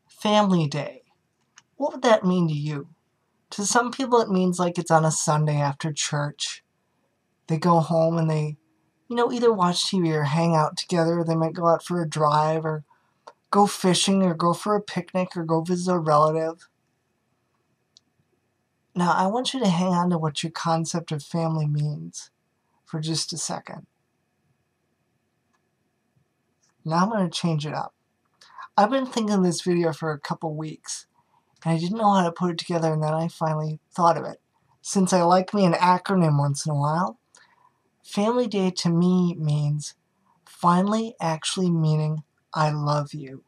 Family Day. What would that mean to you? To some people it means like it's on a Sunday after church. They go home and they, either watch TV or hang out together. They might go out for a drive or go fishing or go for a picnic or go visit a relative. Now, I want you to hang on to what your concept of family means for just a second. Now I'm going to change it up. I've been thinking of this video for a couple weeks, and I didn't know how to put it together, and then I finally thought of it. Since I like me an acronym once in a while, Family Day to me means finally actually meaning I love you.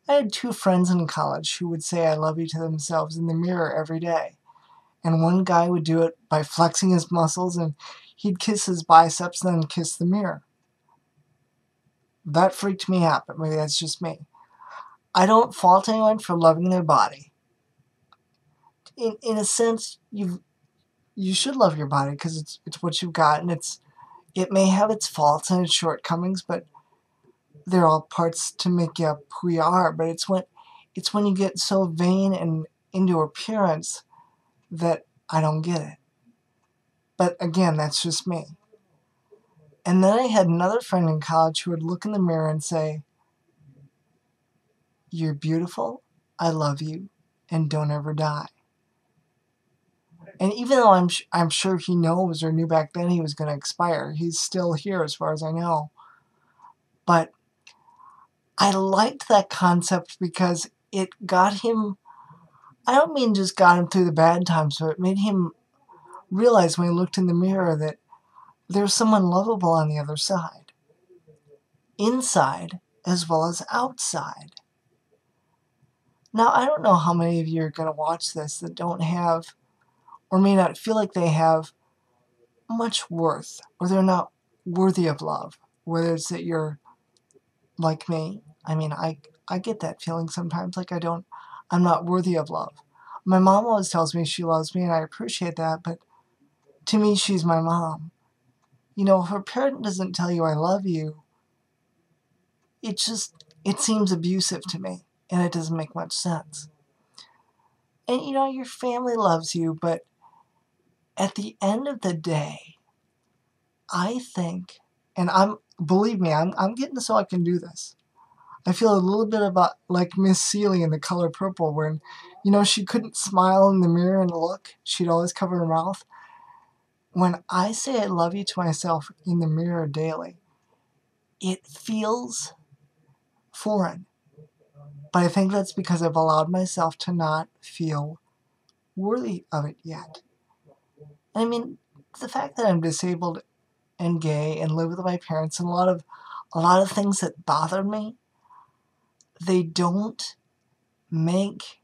I had 2 friends in college who would say I love you to themselves in the mirror every day. And one guy would do it by flexing his muscles, and he'd kiss his biceps and then kiss the mirror. That freaked me out, but maybe that's just me. I don't fault anyone for loving their body. In a sense, you should love your body because it's what you've got, and it may have its faults and its shortcomings, but they're all parts to make you up who you are. But it's when you get so vain and into appearance that I don't get it. But again, that's just me. And then I had another friend in college who would look in the mirror and say, "You're beautiful, I love you, and don't ever die." And even though I'm sure he knows or knew back then he was going to expire, he's still here as far as I know. But I liked that concept because it got him, I don't mean just got him through the bad times, but it made him realize when he looked in the mirror that there's someone lovable on the other side. Inside as well as outside. Now, I don't know how many of you are going to watch this that don't have, or may not feel like they have, much worth, or they're not worthy of love. Whether it's that you're like me. I mean, I get that feeling sometimes, like I'm not worthy of love. My mom always tells me she loves me, and I appreciate that, but to me, she's my mom. If a parent doesn't tell you I love you, it seems abusive to me, and it doesn't make much sense. And your family loves you, but at the end of the day, I think, and believe me, I'm getting so I can do this. I feel a little bit about like Miss Celie in The Color Purple, when, she couldn't smile in the mirror and look. She'd always cover her mouth. When I say I love you to myself in the mirror daily, it feels foreign. But I think that's because I've allowed myself to not feel worthy of it yet. I mean, the fact that I'm disabled and gay and live with my parents and a lot of things that bother me, they don't make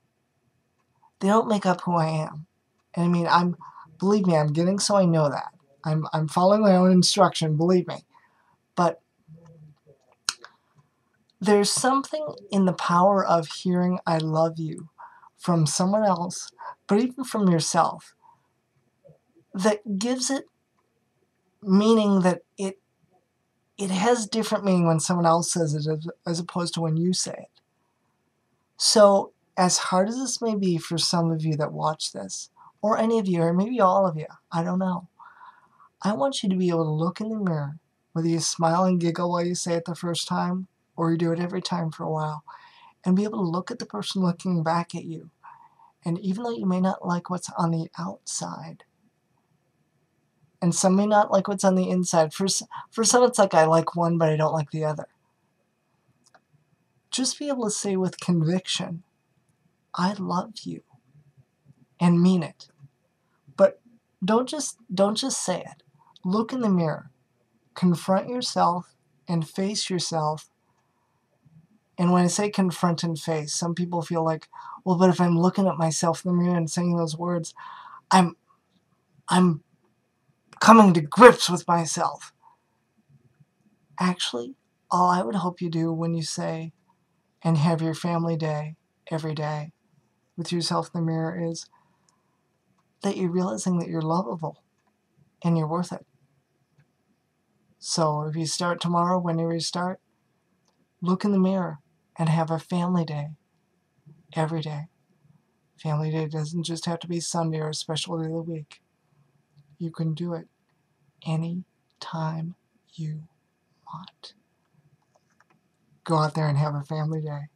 up who I am. And I mean, believe me, I'm getting so I know that. I'm following my own instruction, believe me. But there's something in the power of hearing I love you from someone else, but even from yourself, that gives it meaning that it has different meaning when someone else says it as opposed to when you say it. So, as hard as this may be for some of you that watch this, or any of you, or maybe all of you, I don't know, I want you to be able to look in the mirror, whether you smile and giggle while you say it the first time, or you do it every time for a while, and be able to look at the person looking back at you. And even though you may not like what's on the outside, and some may not like what's on the inside, for some it's like I like one but I don't like the other. Just be able to say with conviction, I love you, and mean it. But don't just say it. Look in the mirror, confront yourself, and face yourself. And when I say confront and face, some people feel like, well, but if I'm looking at myself in the mirror and saying those words, I'm coming to grips with myself. Actually, all I would hope you do when you say and have your family day every day with yourself in the mirror is that you're realizing that you're lovable and you're worth it. So if you start tomorrow, whenever you start, look in the mirror and have a family day every day. Family day doesn't just have to be Sunday or a special day of the week. You can do it any time you want. Go out there and have a family day.